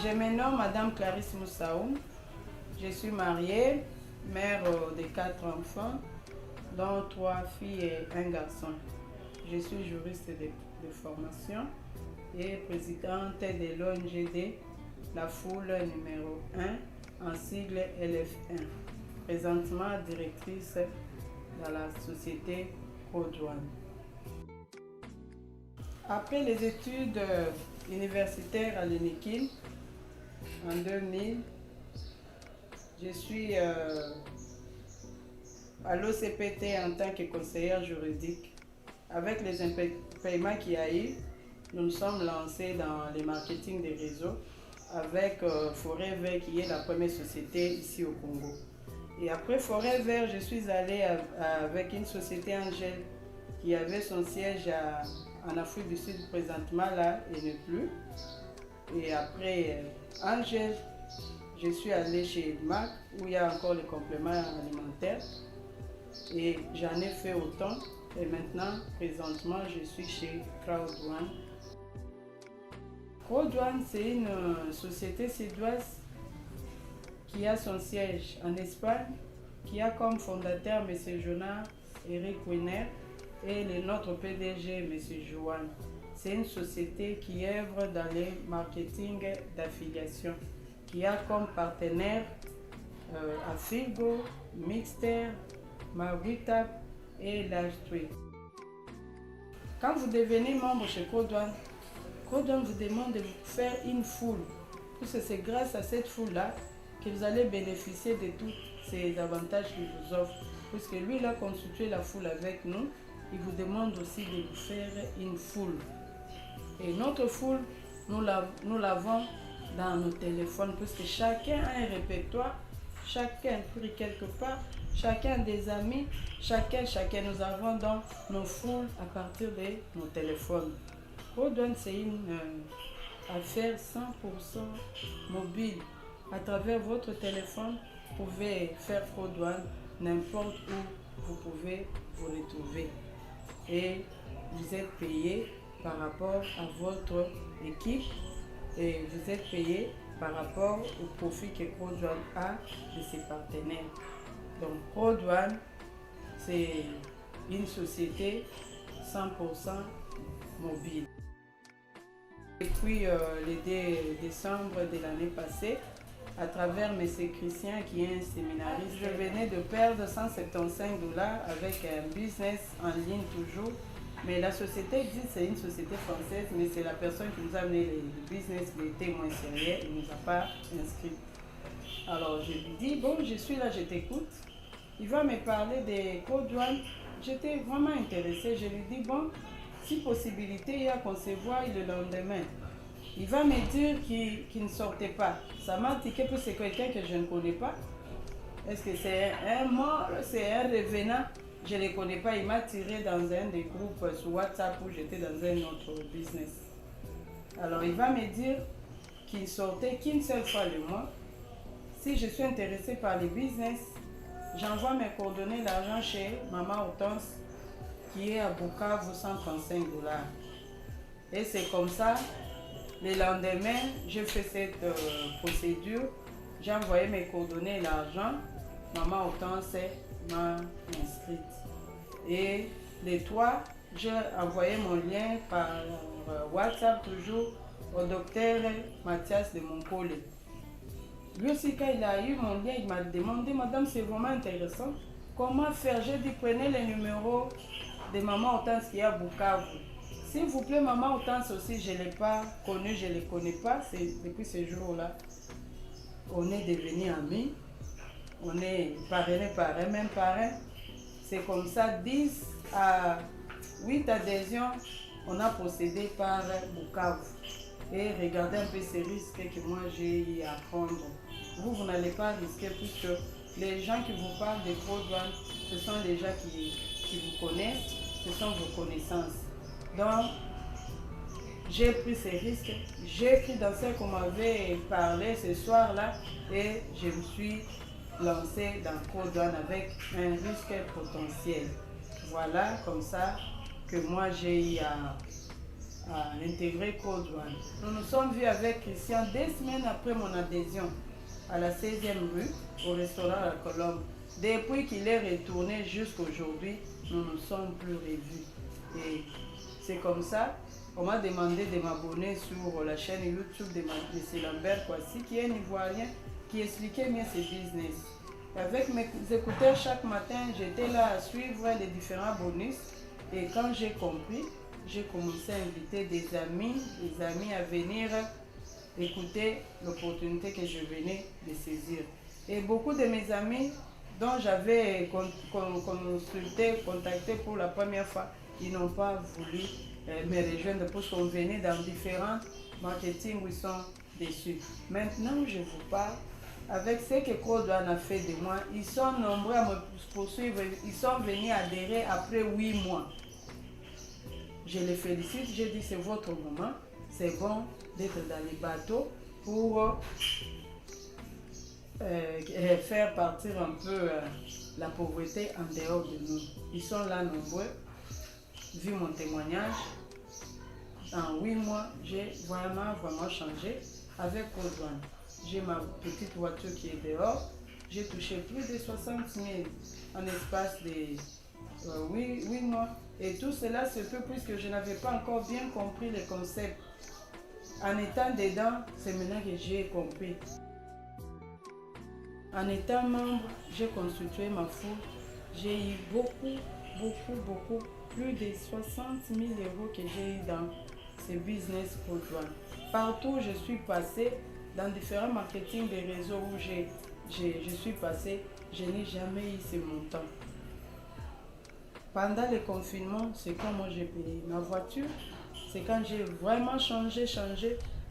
Je me nomme Madame Clarisse Moussaoum. Je suis mariée, mère de 4 enfants, dont 3 filles et un garçon. Je suis juriste de formation et présidente de l'ONGD La Foule numéro 1, en sigle LF1. Présentement directrice dans la société Codouane. Après les études universitaires à l'UNIKIL, en 2000, je suis à l'OCPT en tant que conseillère juridique. Avec les impayements qu'il y a eu, nous nous sommes lancés dans le marketing des réseaux avec Forêt Vert qui est la première société ici au Congo. Et après Forêt Vert, je suis allée avec une société Angèle qui avait son siège en Afrique du Sud présentement là et ne plus. Et après Angèle, je suis allée chez Mac où il y a encore les compléments alimentaires. Et j'en ai fait autant. Et maintenant, présentement, je suis chez Codouane. Codouane, c'est une société suédoise qui a son siège en Espagne, qui a comme fondateur M. Jonas Eric Wiener et notre PDG M. Johan. C'est une société qui œuvre dans le marketing d'affiliation, qui a comme partenaire Afilgo, Mixter, Marguitap et Lage-Tweet. Quand vous devenez membre chez Codouane, Codouane vous demande de vous faire une foule, puisque c'est grâce à cette foule-là que vous allez bénéficier de tous ces avantages qu'il vous offre. Puisque lui, il a constitué la foule avec nous, il vous demande aussi de vous faire une foule. Et notre foule, nous l'avons dans nos téléphones, puisque chacun a un répertoire, chacun pris quelque part, chacun des amis, chacun, nous avons donc nos foules à partir de nos téléphones. Codouane, c'est une affaire 100% mobile. À travers votre téléphone, vous pouvez faire Codouane n'importe où vous pouvez vous retrouver. Et vous êtes payé par rapport à votre équipe et vous êtes payé par rapport au profit que Codouane a de ses partenaires. Donc Codouane, c'est une société 100% mobile. Depuis le 2 décembre de l'année passée, à travers M. Christian qui est un séminariste, je venais de perdre 175 $ avec un business en ligne toujours. Mais la société existe, c'est une société française, mais c'est la personne qui nous a amené le business, il était moins sérieux, il ne nous a pas inscrits. Alors je lui dis, bon, je suis là, je t'écoute. Il va me parler des Codouane. J'étais vraiment intéressée. Je lui dis, bon, si possibilité, il y a qu'on se voit le lendemain. Il va me dire qu'il ne sortait pas. Ça m'a tiqué parce que c'est quelqu'un que je ne connais pas. Est-ce que c'est un mort, c'est un revenant? Je ne le connais pas. Il m'a tiré dans un des groupes sur WhatsApp où j'étais dans un autre business. Alors il va me dire qu'il sortait qu'une seule fois le mois. Si je suis intéressée par le business, j'envoie mes coordonnées d'argent chez Maman Hortense qui est à Bukavu 135 $. Et c'est comme ça, le lendemain, j'ai fait cette procédure. J'ai envoyé mes coordonnées et l'argent. Maman Hortense m'a inscrite. Et les 3, j'ai envoyé mon lien par WhatsApp toujours au docteur Mathias de Montpole. Lui aussi, quand il a eu mon lien, il m'a demandé, madame, c'est vraiment intéressant. Comment faire? J'ai dit, prenez le numéro de Maman Hortense qui est à Bukavu. S'il vous plaît, Maman Hortense aussi, je ne l'ai pas connu, je ne le connais pas. Depuis ce jour-là, on est devenus amis. On est parrainés par un, même parrain. C'est comme ça, 10 à 8 adhésions, on a procédé par Bukavu. Et regardez un peu ces risques que moi j'ai eu à prendre. Vous n'allez pas risquer puisque les gens qui vous parlent de Codouane, ce sont les gens qui vous connaissent, ce sont vos connaissances. Donc, j'ai pris ces risques, j'ai pris dans ce qu'on m'avait parlé ce soir-là et je me suis lancé dans Codouane avec un risque potentiel. Voilà comme ça que moi j'ai eu à intégrer Côte-Douane. Nous nous sommes vus avec Christian 2 semaines après mon adhésion à la 16e rue, au restaurant La Colombe. Depuis qu'il est retourné jusqu'aujourd'hui, nous ne nous sommes plus revus. Et c'est comme ça, on m'a demandé de m'abonner sur la chaîne YouTube de M. Lambert Kouassi, qui est un Ivoirien, qui expliquait mieux ses business. Avec mes écouteurs chaque matin, j'étais là à suivre les différents bonus. Et quand j'ai compris, j'ai commencé à inviter des amis à venir écouter l'opportunité que je venais de saisir. Et beaucoup de mes amis dont j'avais contacté pour la première fois, ils n'ont pas voulu me rejoindre parce qu'on venait dans différents marketing où ils sont déçus. Maintenant, je vous parle. Avec ce que Côte-Douane a fait de moi, ils sont nombreux à me poursuivre. Ils sont venus adhérer après 8 mois. Je les félicite, j'ai dit c'est votre moment. C'est bon d'être dans les bateaux pour faire partir un peu la pauvreté en dehors de nous. Ils sont là nombreux. Vu mon témoignage, en 8 mois, j'ai vraiment changé avec Côte-Douane. J'ai ma petite voiture qui est dehors. J'ai touché plus de 60 000 en espace de 8 mois. Et tout cela se peut puisque je n'avais pas encore bien compris le concept. En étant dedans, c'est maintenant que j'ai compris. En étant membre, j'ai constitué ma foule. J'ai eu beaucoup, plus de 60 000 € que j'ai eu dans ce business Côte-Douane. Partout où je suis passée, dans différents marketing des réseaux où je suis passée, je n'ai jamais eu ce montant. Pendant le confinement, c'est quand moi j'ai payé ma voiture. C'est quand j'ai vraiment changé.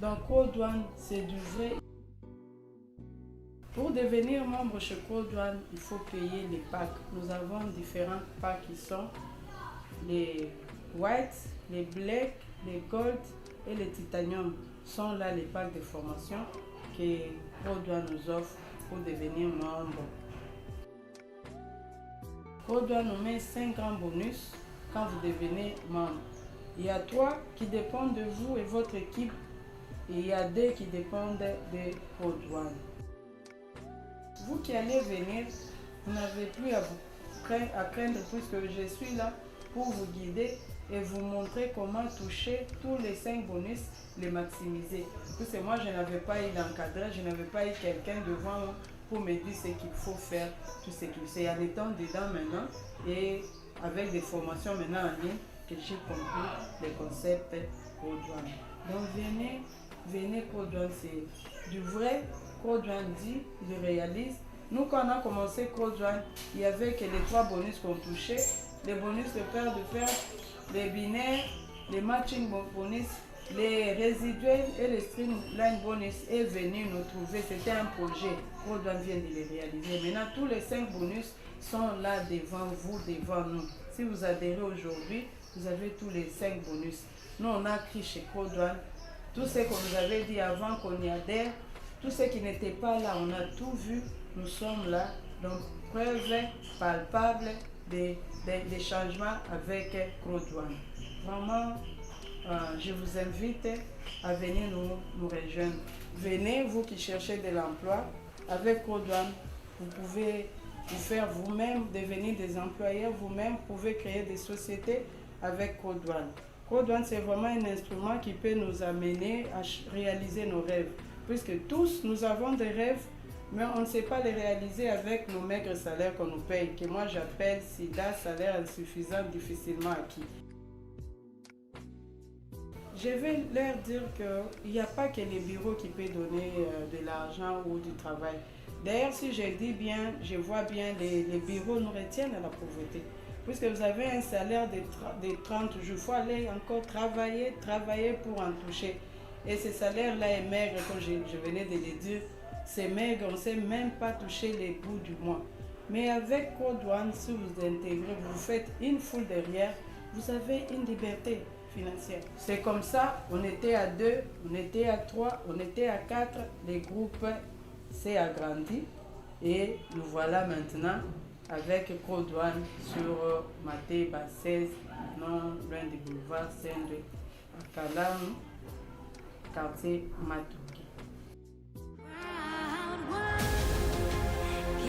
Donc Côte-Douane, c'est du vrai. Pour devenir membre chez Côte-Douane, il faut payer les packs. Nous avons différents packs qui sont les white, les black, les gold et les titanium. Sont là les packs de formation que Côte-Douane nous offre pour devenir membre. Côte-Douane nous met 5 grands bonus quand vous devenez membre. Il y a 3 qui dépendent de vous et votre équipe et il y a 2 qui dépendent de Côte-Douane. Vous qui allez venir, vous n'avez plus à craindre puisque je suis là pour vous guider et vous montrer comment toucher tous les 5 bonus, les maximiser. Parce que moi, je n'avais pas eu d'encadreur, je n'avais pas eu quelqu'un devant moi pour me dire ce qu'il faut faire, tout ce qu'il sait. En étant dedans maintenant et avec des formations maintenant en ligne, que j'ai compris les concepts Côte-Douane. Donc venez Côte-Douane, c'est du vrai. Côte-Douane dit, je réalise. Nous, quand on a commencé Côte-Douane, il n'y avait que les 3 bonus qu'on touchait. Les bonus de paire de paire, les binaires, les matching bonus, les résiduels et les streamline bonus est venu nous trouver. C'était un projet. Côte-Douane vient de les réaliser. Maintenant, tous les 5 bonus sont là devant vous, devant nous. Si vous adhérez aujourd'hui, vous avez tous les 5 bonus. Nous, on a écrit chez Côte-Douane tout ce qu'on nous avait dit avant qu'on y adhère. Tout ce qui n'était pas là, on a tout vu, nous sommes là. Donc, preuve palpable des changements avec Côte-Douane. Vraiment, je vous invite à venir nous rejoindre. Venez, vous qui cherchez de l'emploi, avec Côte-Douane, vous pouvez vous faire vous-même, devenir des employeurs, vous-même pouvez créer des sociétés avec Côte-Douane. Côte-Douane, c'est vraiment un instrument qui peut nous amener à réaliser nos rêves. Puisque tous, nous avons des rêves, mais on ne sait pas les réaliser avec nos maigres salaires qu'on nous paye, que moi j'appelle SIDA, salaire insuffisant, difficilement acquis. Je vais leur dire qu'il n'y a pas que les bureaux qui peuvent donner de l'argent ou du travail. D'ailleurs, si je dis bien, je vois bien, les bureaux nous retiennent à la pauvreté. Puisque vous avez un salaire de 30 jours, il faut aller encore travailler pour en toucher. Et ce salaire-là est maigre, comme je venais de le dire. C'est maigre, on ne sait même pas toucher les bouts du mois. Mais avec Côte-Douane, si vous intégrez, vous faites une foule derrière, vous avez une liberté financière. C'est comme ça, on était à 2, on était à 3, on était à 4, les groupes s'est agrandi et nous voilà maintenant avec Côte-Douane sur Maté, 16, non loin du boulevard Saint-Louis. à Kalamu, quartier Matoki.